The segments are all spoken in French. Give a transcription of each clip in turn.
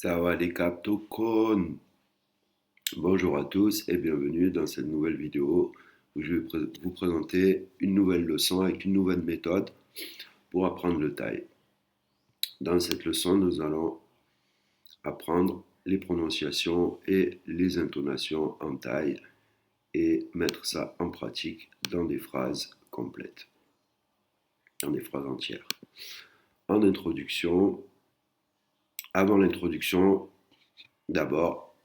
Sawadee Krap Tokon. Bonjour à tous et bienvenue dans cette nouvelle vidéo où je vais vous présenter une nouvelle leçon avec une nouvelle méthode pour apprendre le thaï. Dans cette leçon, nous allons apprendre les prononciations et les intonations en thaï et mettre ça en pratique dans des phrases complètes, dans des phrases entières. En introduction, avant l'introduction, d'abord,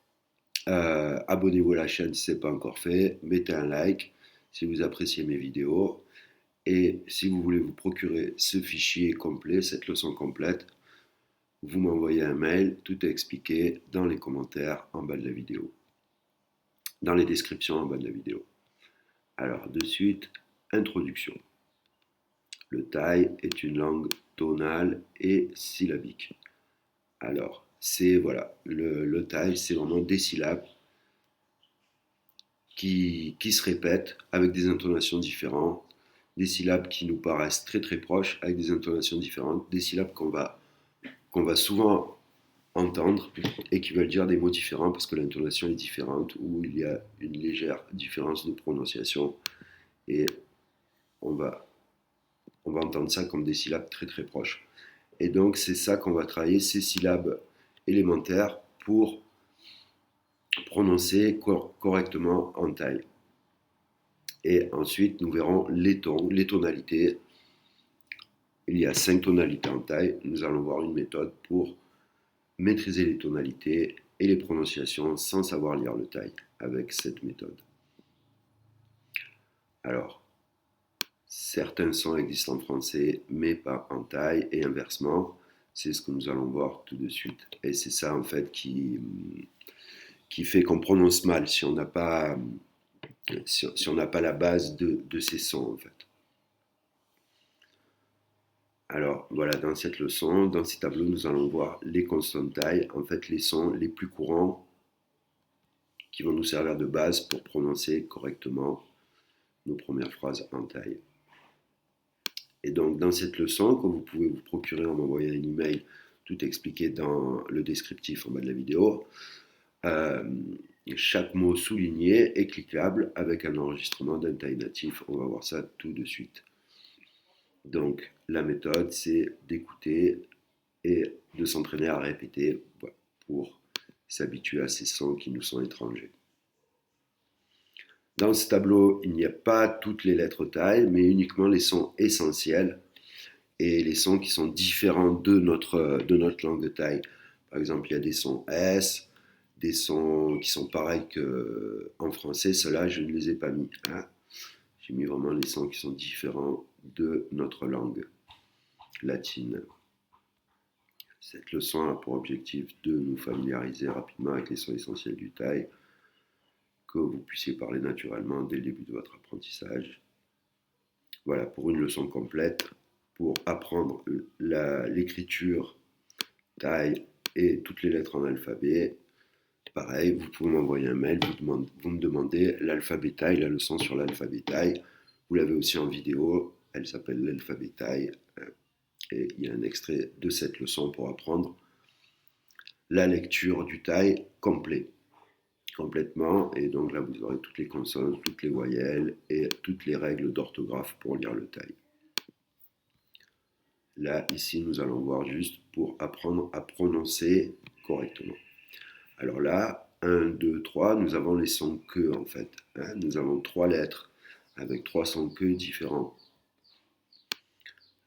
abonnez-vous à la chaîne si ce n'est pas encore fait, mettez un like si vous appréciez mes vidéos et si vous voulez vous procurer ce fichier complet, cette leçon complète, vous m'envoyez un mail, tout est expliqué dans les commentaires en bas de la vidéo, dans les descriptions en bas de la vidéo. Alors de suite, introduction. Le thaï est une langue tonale et syllabique. Alors, le thaï, c'est vraiment des syllabes qui se répètent avec des intonations différentes, des syllabes qui nous paraissent très très proches avec des intonations différentes, des syllabes qu'on va souvent entendre et qui veulent dire des mots différents parce que l'intonation est différente ou il y a une légère différence de prononciation et on va, on va entendre ça comme des syllabes très très proches. Et donc c'est ça qu'on va travailler, ces syllabes élémentaires pour prononcer correctement en thaï. Et ensuite, nous verrons les tons, les tonalités. Il y a 5 tonalités en thaï. Nous allons voir une méthode pour maîtriser les tonalités et les prononciations sans savoir lire le thaï avec cette méthode. Alors, certains sons existent en français, mais pas en thaï et inversement. C'est ce que nous allons voir tout de suite. Et c'est ça, en fait, qui fait qu'on prononce mal si on n'a pas, si on n'a pas la base de ces sons, en fait. Alors voilà, dans cette leçon, dans ces tableaux, nous allons voir les consonnes thaï, en fait les sons les plus courants qui vont nous servir de base pour prononcer correctement nos premières phrases en thaï. Et donc dans cette leçon, que vous pouvez vous procurer en m'envoyant un email, tout expliqué dans le descriptif en bas de la vidéo, chaque mot souligné est cliquable avec un enregistrement d'un thaï natif. On va voir ça tout de suite. Donc la méthode, c'est d'écouter et de s'entraîner à répéter pour s'habituer à ces sons qui nous sont étrangers. Dans ce tableau, il n'y a pas toutes les lettres thaï, mais uniquement les sons essentiels et les sons qui sont différents de notre langue thaï. Par exemple, il y a des sons S, des sons qui sont pareils qu'en français, ceux-là, je ne les ai pas mis. Hein. J'ai mis vraiment les sons qui sont différents de notre langue latine. Cette leçon a pour objectif de nous familiariser rapidement avec les sons essentiels du thaï, que vous puissiez parler naturellement dès le début de votre apprentissage. Voilà, pour une leçon complète, pour apprendre l'écriture thaï et toutes les lettres en alphabet, pareil, vous pouvez m'envoyer un mail, vous me demandez l'alphabet thaï, la leçon sur l'alphabet thaï. Vous l'avez aussi en vidéo, elle s'appelle l'alphabet thaï. Et il y a un extrait de cette leçon pour apprendre la lecture du thaï complètement. Et donc là, vous aurez toutes les consonnes, toutes les voyelles et toutes les règles d'orthographe pour lire le thaï. Là, ici, nous allons voir juste pour apprendre à prononcer correctement. Alors là, 1, 2, 3, nous avons les sons que en fait. Hein, nous avons 3 lettres avec 3 sons que différents.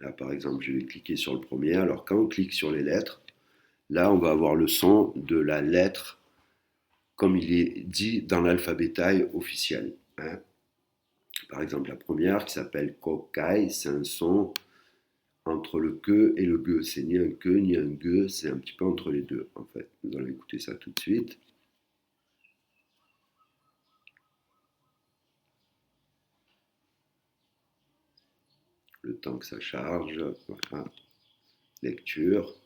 Là, par exemple, je vais cliquer sur le premier. Alors, quand on clique sur les lettres, là, on va avoir le son de la lettre comme il est dit dans l'alphabet thaï officiel. Hein. Par exemple, la première qui s'appelle Kokai, c'est un son entre le que et le ge. C'est ni un que ni un ge, c'est un petit peu entre les deux en fait. Nous allons écouter ça tout de suite. Le temps que ça charge, voilà. Lecture.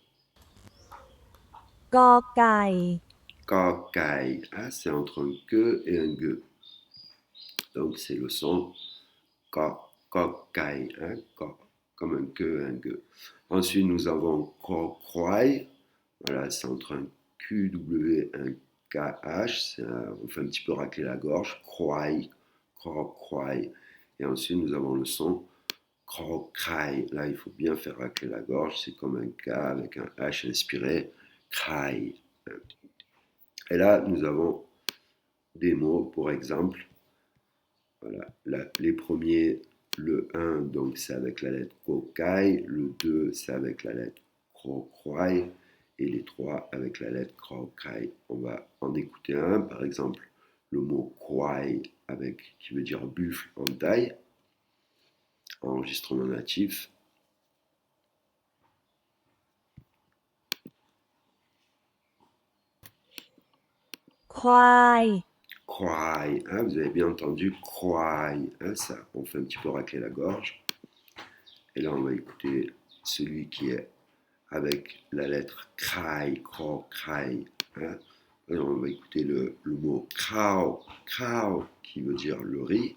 กอไก่ Kokai, hein, c'est entre un que et un ge. Donc c'est le son Kokai, hein, comme un que et un ge. Ensuite nous avons Kokwai, voilà, c'est entre un QW, un KH, on fait un petit peu racler la gorge, croy, croy. Et ensuite, nous avons le son cray. Là, il faut bien faire racler la gorge, c'est comme un K avec un H inspiré, cray. Et là, nous avons des mots, pour exemple, voilà, les premiers, le 1, donc c'est avec la lettre kokai, le 2, c'est avec la lettre krokai, et les 3 avec la lettre krokai. On va en écouter un, par exemple, le mot kwai, qui veut dire buffle en thaï, enregistrement natif. Kwai. Kwai, hein, vous avez bien entendu, kwai, hein, ça, on fait un petit peu racler la gorge. Et là, on va écouter celui qui est avec la lettre krai, krai. Hein. Alors, on va écouter le mot krao, qui veut dire le riz.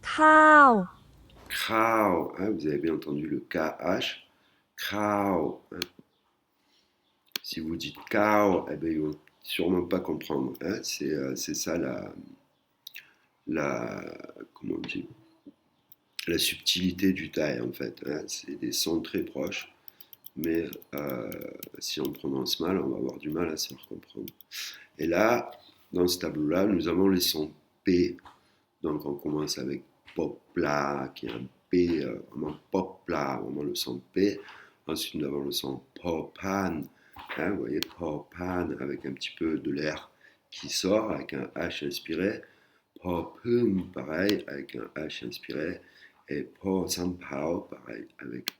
Khao. Krao, hein, vous avez bien entendu le KH, krao. Hein. Si vous dites kao, eh ben, ils vont sûrement pas comprendre. Hein. C'est ça comment on dit, la subtilité du thaï en fait. Hein. C'est des sons très proches, mais si on prononce mal, on va avoir du mal à se faire comprendre. Et là, dans ce tableau-là, nous avons les sons P. Donc on commence avec popla, qui est un P, vraiment popla, vraiment le son P. Ensuite, nous avons le son popan, hein, vous voyez, popan, avec un petit peu de l'air qui sort, avec un H inspiré. Popum, pareil, avec un H inspiré. Et po sampao, pareil, avec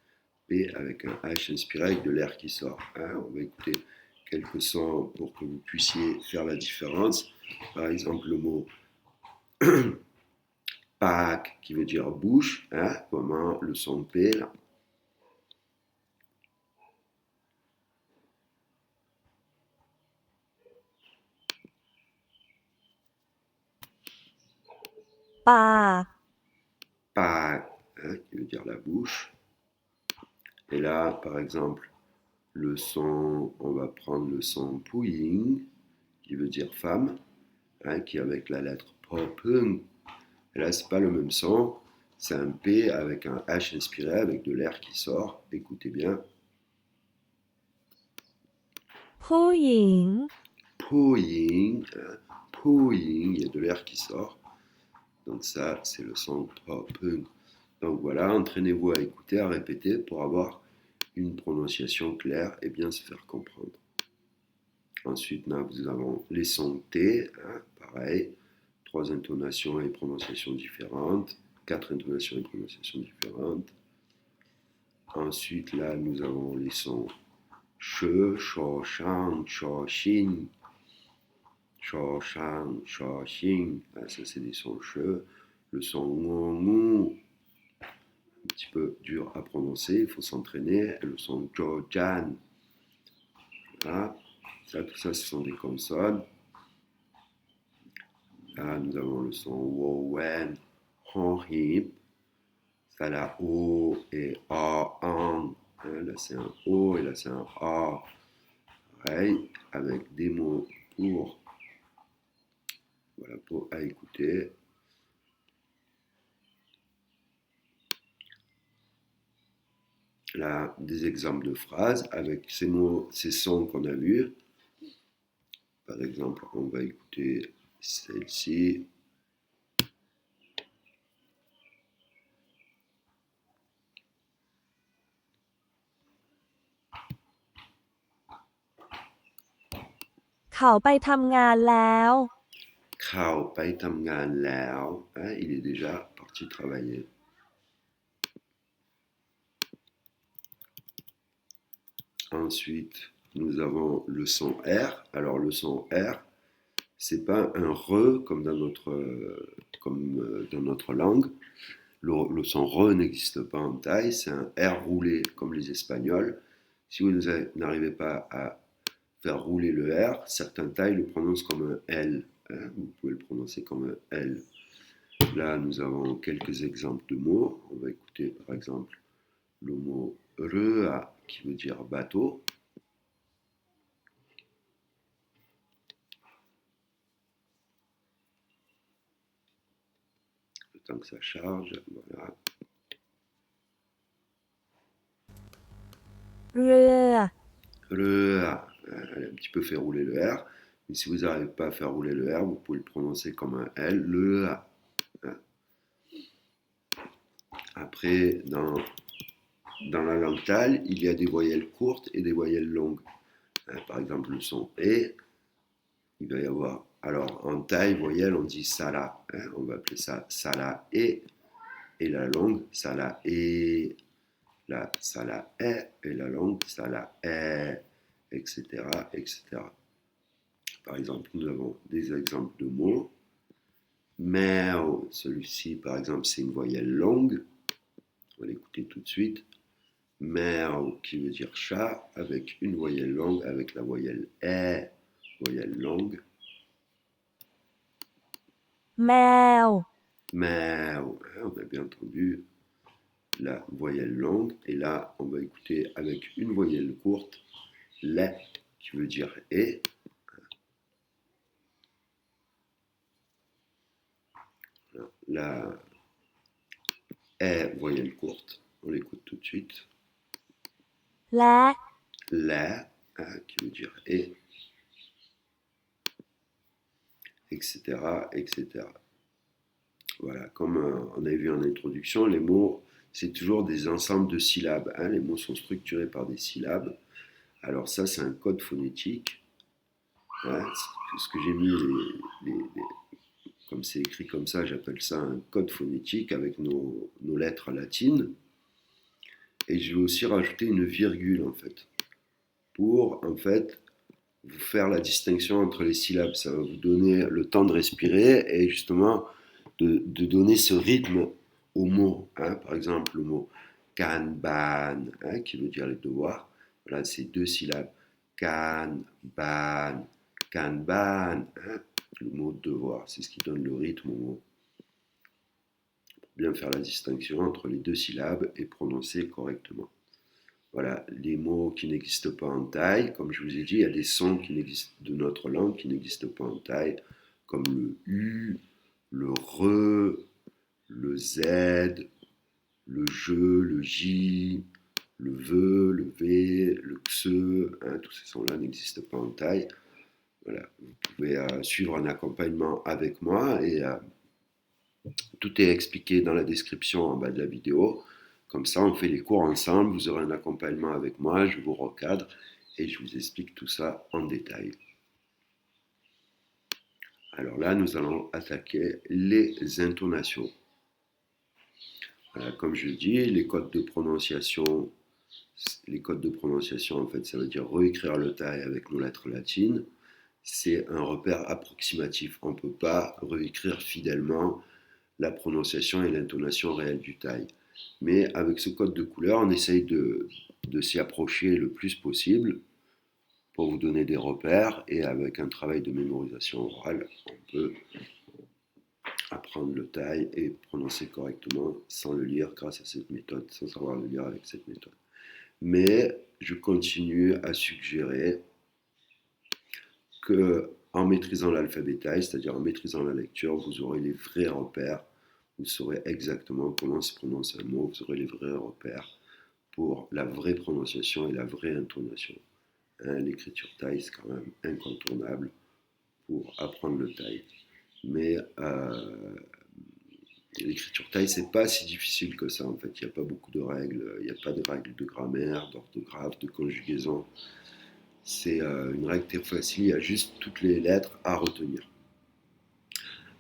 P, avec un H inspiré, avec de l'air qui sort. Hein. On va écouter quelques sons pour que vous puissiez faire la différence. Par exemple, le mot Pak, qui veut dire bouche, hein, comment le son P là. Pak. Pak, hein, qui veut dire la bouche. Et là, par exemple, le son, on va prendre le son Puying, qui veut dire femme, hein, qui est avec la lettre Popung. Et là, c'est pas le même son, c'est un P avec un H inspiré, avec de l'air qui sort. Écoutez bien. ผู้หญิง Puying, hein, Puying, il y a de l'air qui sort. Donc ça, c'est le son Popung. Donc voilà, entraînez-vous à écouter, à répéter pour avoir une prononciation claire et bien se faire comprendre. Ensuite, là, nous avons les sons T, hein, pareil, 3 intonations et prononciations différentes, 4 intonations et prononciations différentes. Ensuite, là, nous avons les sons che, cho, shang, cho, xin, cho, shang, cho, xin. Ah, ça, c'est des sons che. Le son ngongu, un petit peu dur à prononcer, il faut s'entraîner. Et le son jo, jan. Voilà. Ça, tout ça, ce sont des consonnes. Là, nous avons le son wo, wen, hon, hip. Ça, la o et a, an. Hein, là, c'est un o et là, c'est un a. Pareil, avec des mots pour, voilà, pour à écouter. Là, des exemples de phrases avec ces mots, ces sons qu'on a vus. Par exemple, on va écouter celle-ci.เขาไปทำงานแล้ว Krao pai tam ngan lao. Hein, il est déjà parti travailler. Ensuite, nous avons le son R. Alors, le son R, c'est pas un re comme dans notre langue. Le son re n'existe pas en thaï, c'est un R roulé comme les Espagnols. Si vous n'arrivez pas à faire rouler le R, certains thaïs le prononcent comme un L, hein, vous pouvez le prononcer comme un L. Là, nous avons quelques exemples de mots. On va écouter par exemple le mot rea qui veut dire bateau. Le temps que ça charge, voilà. เรือ Rea, elle a un petit peu fait rouler le R. Mais si vous n'arrivez pas à faire rouler le R, vous pouvez le prononcer comme un L, le A. Après, dans la langue thaï, il y a des voyelles courtes et des voyelles longues. Par exemple, le son E, il va y avoir. Alors, en thaï, voyelle, on dit sala. On va appeler ça sala E. Et la longue, sala E. La sala E. Et la longue, sala E. Etc. etc. Par exemple, nous avons des exemples de mots. Meo, celui-ci, par exemple, c'est une voyelle longue. On va l'écouter tout de suite. Meo, qui veut dire chat, avec une voyelle longue, avec la voyelle E, voyelle longue. แมว Meo, on a bien entendu la voyelle longue. Et là, on va écouter avec une voyelle courte, le, qui veut dire et. La E, voyelle courte, on l'écoute tout de suite. และ La, qui veut dire et, etc., etc. Voilà, comme on avait vu en introduction, les mots, c'est toujours des ensembles de syllabes. Hein, les mots sont structurés par des syllabes. Alors ça, c'est un code phonétique. Hein, ce que j'ai mis, comme c'est écrit comme ça, j'appelle ça un code phonétique avec nos lettres latines. Et je vais aussi rajouter une virgule, en fait, pour, en fait, vous faire la distinction entre les syllabes. Ça va vous donner le temps de respirer et justement de donner ce rythme aux mots. Hein. Par exemple, le mot kanban, hein, qui veut dire les devoirs. Voilà, c'est 2 syllabes. Kanban, kanban, hein, le mot devoir. C'est ce qui donne le rythme au mot. Pour bien faire la distinction entre les 2 syllabes et prononcer correctement. Voilà, les mots qui n'existent pas en thaï, comme je vous ai dit, il y a des sons qui n'existent de notre langue qui n'existent pas en thaï, comme le U, le RE, le Z, le JE, le J, le VE, le V, le XE, hein, tous ces sons-là n'existent pas en thaï. Voilà, vous pouvez suivre un accompagnement avec moi et tout est expliqué dans la description en bas de la vidéo. Comme ça, on fait les cours ensemble, vous aurez un accompagnement avec moi, je vous recadre et je vous explique tout ça en détail. Alors là, nous allons attaquer les intonations. Voilà, comme je dis, les codes de prononciation, en fait, ça veut dire réécrire le thaï avec nos lettres latines. C'est un repère approximatif. On ne peut pas réécrire fidèlement la prononciation et l'intonation réelle du thaï. Mais avec ce code de couleur, on essaye de s'y approcher le plus possible pour vous donner des repères. Et avec un travail de mémorisation orale, on peut apprendre le thaï et prononcer correctement sans le lire grâce à cette méthode, sans savoir le lire avec cette méthode. Mais je continue à suggérer que en maîtrisant l'alphabet thaï, c'est-à-dire en maîtrisant la lecture, vous aurez les vrais repères. Vous saurez exactement comment se prononce un mot, vous aurez les vrais repères pour la vraie prononciation et la vraie intonation. Hein, l'écriture thaï, c'est quand même incontournable pour apprendre le thaï. Mais l'écriture thaï, c'est pas si difficile que ça en fait. Il n'y a pas beaucoup de règles, il n'y a pas de règles de grammaire, d'orthographe, de conjugaison. C'est une règle très facile, il y a juste toutes les lettres à retenir.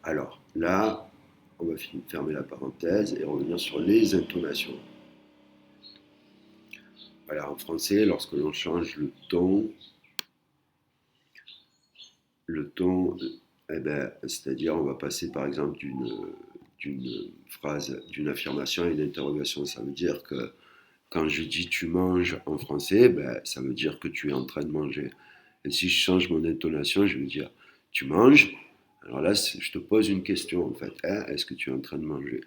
Alors là, on va fermer la parenthèse et revenir sur les intonations. Voilà, en français, lorsque l'on change le ton, eh ben, c'est-à-dire on va passer par exemple d'une phrase, d'une affirmation à une interrogation. Ça veut dire que quand je dis tu manges en français, ben, ça veut dire que tu es en train de manger. Et si je change mon intonation, je vais dire tu manges, Alors là, je te pose une question en fait. Hein, est-ce que tu es en train de manger?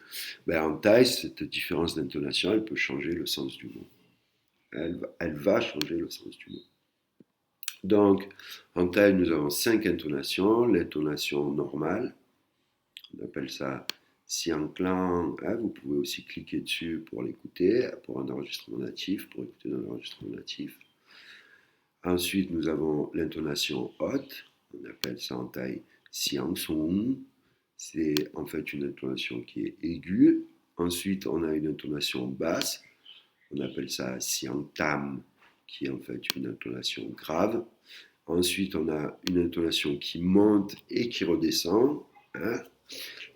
Ben, en thaï, cette différence d'intonation, elle peut changer le sens du mot. Elle va changer le sens du mot. Donc, en thaï, nous avons 5 intonations. L'intonation normale, on appelle ça siang clang. Hein, vous pouvez aussi cliquer dessus pour l'écouter, pour un enregistrement natif, pour écouter un enregistrement natif. Ensuite, nous avons l'intonation haute, on appelle ça en thaï siang sung. C'est en fait une intonation qui est aiguë. Ensuite, on a une intonation basse, on appelle ça siang tam, qui est en fait une intonation grave. Ensuite, on a une intonation qui monte et qui redescend. Hein.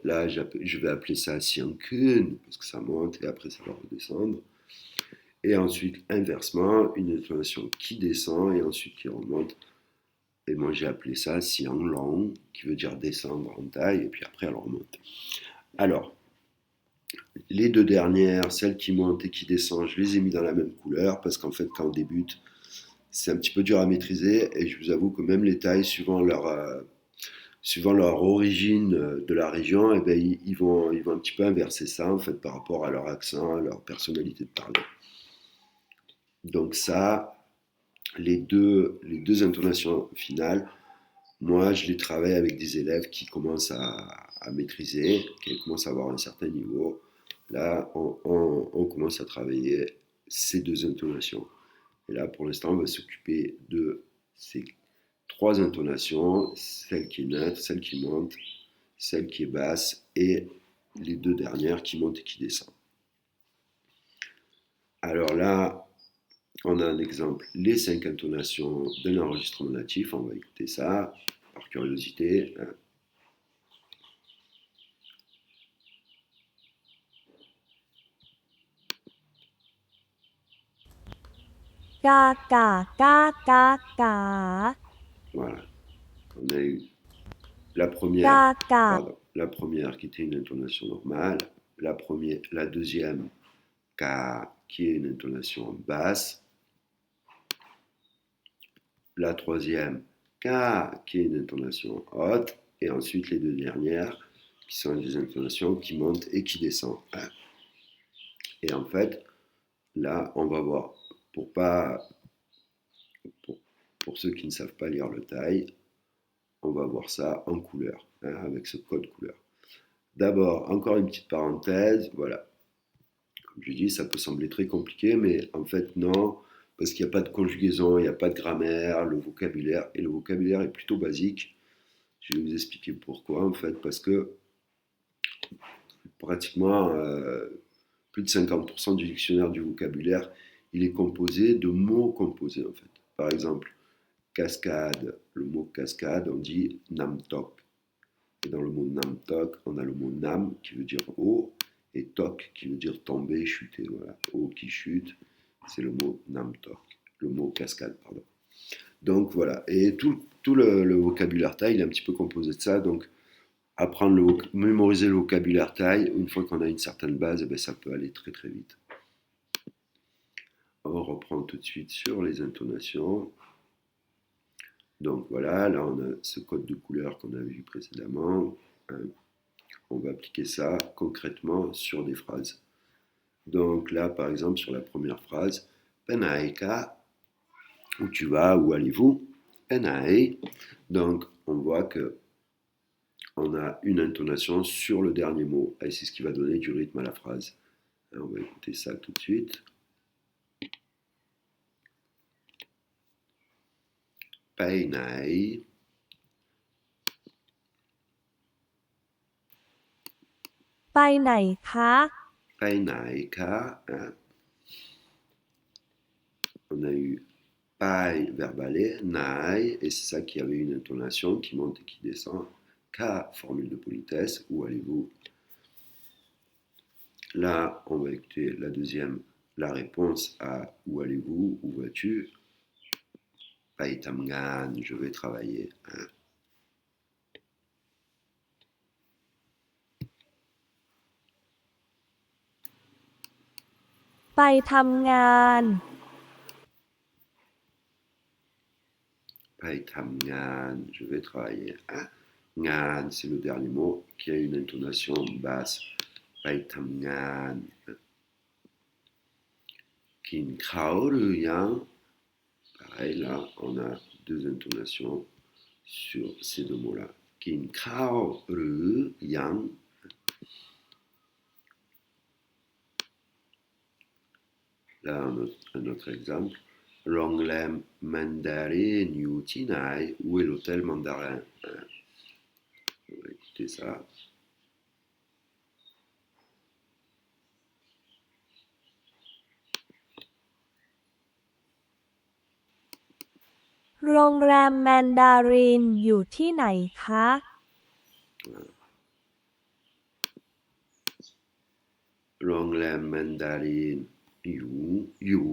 Là, je vais appeler ça siang kun, parce que ça monte et après ça va redescendre. Et ensuite, inversement, une intonation qui descend et ensuite qui remonte. Et moi, j'ai appelé ça siang long, qui veut dire descendre en taille, et puis après, elle remonte. Alors, les deux dernières, celles qui montent et qui descendent, je les ai mis dans la même couleur, parce qu'en fait, quand on débute, c'est un petit peu dur à maîtriser, et je vous avoue que même les tailles, suivant leur origine de la région, eh ben, ils vont un petit peu inverser ça, en fait, par rapport à leur accent, à leur personnalité de parler. Donc ça, les deux intonations finales, moi, je les travaille avec des élèves qui commencent à maîtriser, qui commencent à avoir un certain niveau. Là, on commence à travailler ces deux intonations. Et là, pour l'instant, on va s'occuper de ces trois intonations, celle qui est neutre, celle qui monte, celle qui est basse et les deux dernières qui montent et qui descendent. Alors là, on a un exemple, les 5 intonations d'un enregistrement natif. On va écouter ça par curiosité. Ga, ga, ga, ga, ga. Voilà. On a eu la Ga, première, ga. la première qui était une intonation normale, la deuxième ka, qui est une intonation basse, la troisième ka, qui est une intonation haute, et ensuite les deux dernières qui sont des intonations qui montent et qui descendent. Et en fait, là, on va voir, pour, pas, pour, pour ceux qui ne savent pas lire le thaï, on va voir ça en couleur, hein, avec ce code couleur. D'abord, encore une petite parenthèse, voilà. Comme je dis, ça peut sembler très compliqué, mais en fait, non, parce qu'il n'y a pas de conjugaison, il n'y a pas de grammaire, le vocabulaire est plutôt basique. Je vais vous expliquer pourquoi, en fait, parce que pratiquement plus de 50% du dictionnaire du vocabulaire, il est composé de mots composés, en fait. Par exemple, cascade, le mot cascade, on dit namtok. Et dans le mot namtok, on a le mot nam qui veut dire eau et tok qui veut dire tomber, chuter. Voilà, eau qui chute, c'est le mot namtok, le mot cascade, pardon. Donc voilà, et tout le vocabulaire thaï, il est un petit peu composé de ça. Donc mémoriser le vocabulaire thaï, une fois qu'on a une certaine base, eh bien, ça peut aller très très vite. On reprend tout de suite sur les intonations. Donc voilà, là on a ce code de couleur qu'on a vu précédemment. On va appliquer ça concrètement sur des phrases. Donc là, par exemple, sur la première phrase, Penaika, où tu vas, où allez-vous? Penai. Donc on voit que on a une intonation sur le dernier mot, et c'est ce qui va donner du rythme à la phrase. Alors, on va écouter ça tout de suite. Penai.ไปไหนคะ Penaika. Hein. On a eu pai verbalé, nai, et c'est ça qui avait une intonation qui monte et qui descend. Ka, formule de politesse, où allez-vous? Là, on va écouter la deuxième, la réponse à où allez-vous, où vas-tu? Pai tamgan, je vais travailler. Hein. ไปทำงาน Pai tamgan, je vais travailler. Hein. Ngan, c'est le dernier mot qui a une intonation basse. ไปทำงาน กินข้าวหรือยัง Pareil, là, on a deux intonations sur ces deux mots-là. กินข้าวหรือยัง Là, un autre exemple. โรงแรมมันดารินอยู่ที่ไหน Où est l'hôtel mandarin? On va écouter ça. โรงแรมแมนดารินอยู่ที่ไหนคะ โรงแรมมันดารินอยู่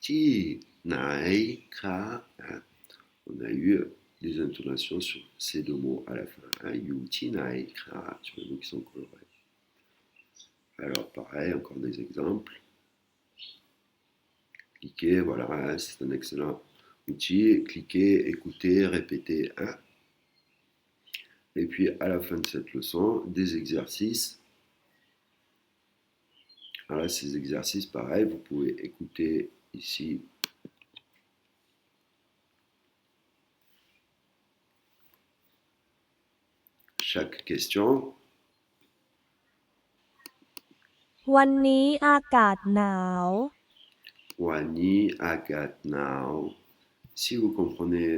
ที่ไหนคะ On a eu des intonations sur ces deux mots à la fin. You ti nai ka, sur les mots qui sont colorés. Alors pareil, encore des exemples. Cliquez, voilà, c'est un excellent outil. Cliquez, écoutez, répétez. Et puis à la fin de cette leçon, des exercices. Alors là, ces exercices, pareil, vous pouvez écouter ici. Chaque question. วันนี้อากาศหนาว Wani agat now. Si vous comprenez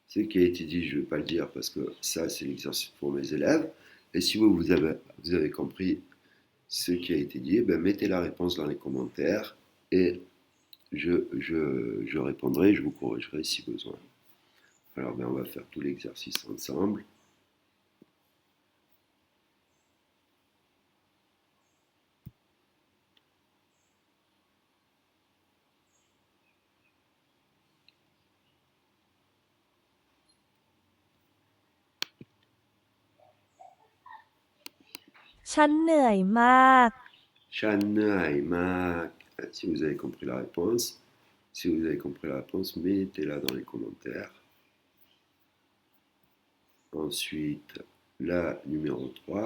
ce qui a été dit, je ne vais pas le dire parce que ça, c'est l'exercice pour mes élèves. Et si vous avez compris ce qui a été dit, ben mettez la réponse dans les commentaires et je répondrai, je vous corrigerai si besoin. Alors, ben, on va faire tout l'exercice ensemble.ฉันเหนื่อยมาก Chanaimak. Si vous avez compris la réponse, mettez-la dans les commentaires. Ensuite, la numéro 3.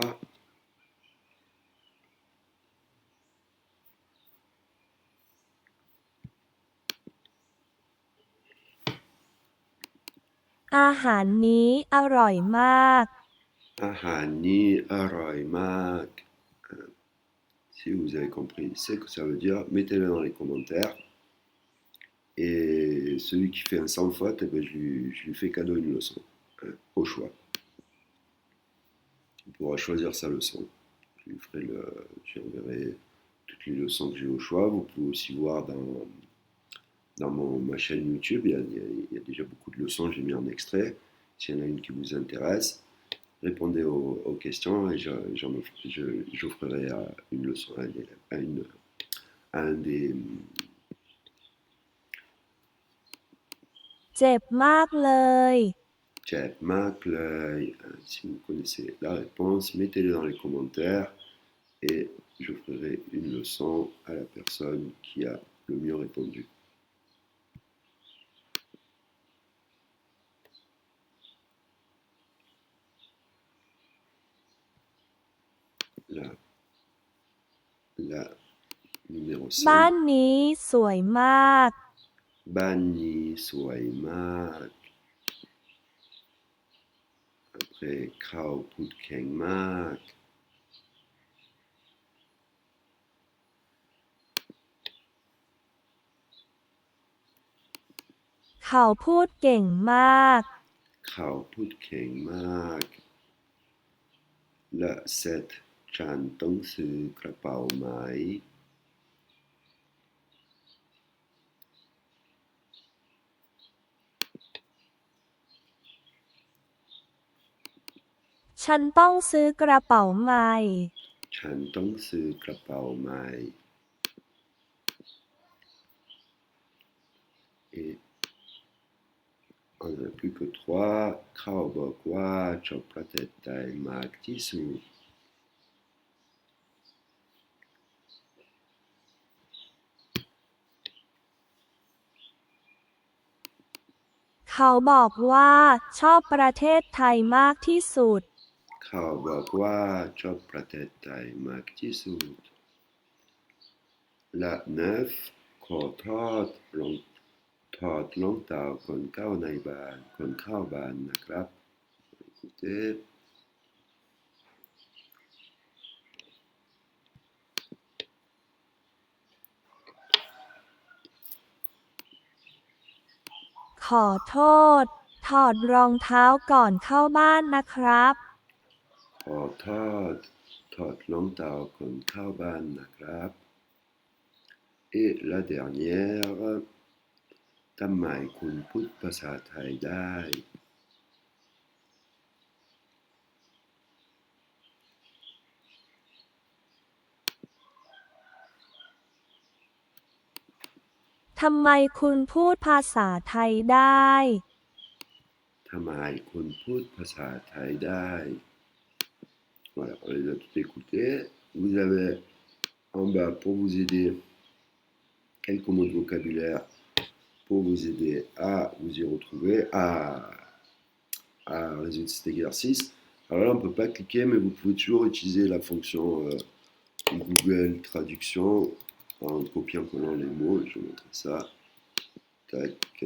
อาหารนี้อร่อยมาก Ahani aroimak. Si vous avez compris ce que ça veut dire, mettez-le dans les commentaires. Et celui qui fait un sans faute, eh ben, je lui fais cadeau une leçon, au choix. Il pourra choisir sa leçon. J'enverrai toutes les leçons que j'ai au choix. Vous pouvez aussi voir dans ma chaîne YouTube, il y a déjà beaucoup de leçons, j'ai mis en extrait. S'il y en a une qui vous intéresse, répondez aux questions et j'offrirai une leçon à un élève, à un des... เจ็บมากเลย Chat Mac, si vous connaissez la réponse, mettez-le dans les commentaires et j'offrirai une leçon à la personne qui a le mieux répondu. La numéro บ้าน 5. นี้สวยมาก Bani Swaimak. Après, Krao Put Keng Mak. เขาพูดเก่งมาก Krao Put Keng Mak. La 7. Chan Tong Su Krapao Mai. ฉันต้องซื้อกระเป๋าใหม่ Chan Tong Su Krapao Mai. Et on n'a plus que 3. Krao Bokwa Choplatet Tai Mak Tisu. เข เขาบอกว่าชอบประเทศไทยมากที่สุด เขาบอกว่าชอบประเทศไทยมากที่สุดและ9ขอถอดรองเท้าก่อนเข้าในบ้านก่อนเข้าบ้านนะครับ Écoutez. ขอโทษถอดรองเท้าก่อนเข้าบ้านนะครับ ขอโทษถอดรองเท้าก่อนเข้าบ้านนะครับ Et la dernière ทำไมคุณพูดภาษาไทยได้ ทำไมคุณพูดภาษาไทยได้ ทำไมคุณพูดภาษาไทยได้ Voilà, on les a toutes écoutées. Vous avez en bas pour vous aider quelques mots de vocabulaire pour vous aider à vous y retrouver, à résoudre cet exercice. Alors là, on ne peut pas cliquer, mais vous pouvez toujours utiliser la fonction Google Traduction en copiant-collant les mots. Je vais vous montrer ça. Tac.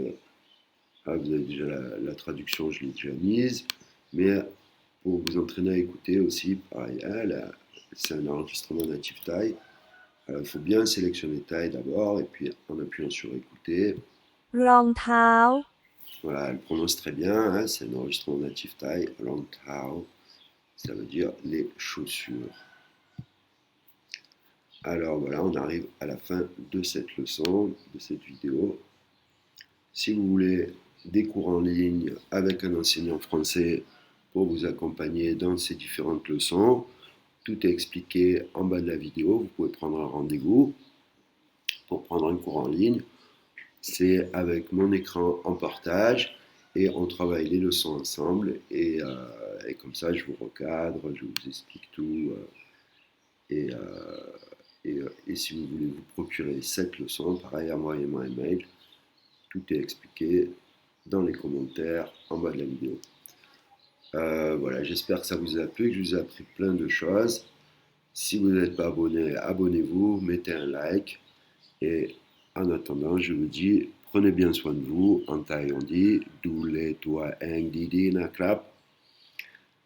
Ah, vous avez déjà la traduction, je l'ai déjà mise. Mais pour vous entraîner à écouter aussi, pareil, hein, c'est un enregistrement native Thai. Il faut bien sélectionner Thai d'abord, et puis en appuyant sur écouter. รองเท้า Voilà, elle prononce très bien, hein, c'est un enregistrement native Thai. Rong Tao, ça veut dire les chaussures. Alors voilà, on arrive à la fin de cette leçon, de cette vidéo. Si vous voulez des cours en ligne avec un enseignant français pour vous accompagner dans ces différentes leçons, tout est expliqué en bas de la vidéo. Vous pouvez prendre un rendez-vous pour prendre un cours en ligne. C'est avec mon écran en partage et on travaille les leçons ensemble et comme ça je vous recadre, je vous explique tout et si vous voulez vous procurer cette leçon, pareil, envoyez-moi un mail. Tout est expliqué dans les commentaires en bas de la vidéo. Voilà, j'espère que ça vous a plu, que je vous ai appris plein de choses. Si vous n'êtes pas abonné, abonnez-vous, mettez un like. Et en attendant, je vous dis, prenez bien soin de vous. En thaï, on dit, Doule toi eng didi na krap.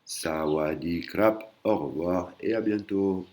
Sawadi krap. Au revoir et à bientôt.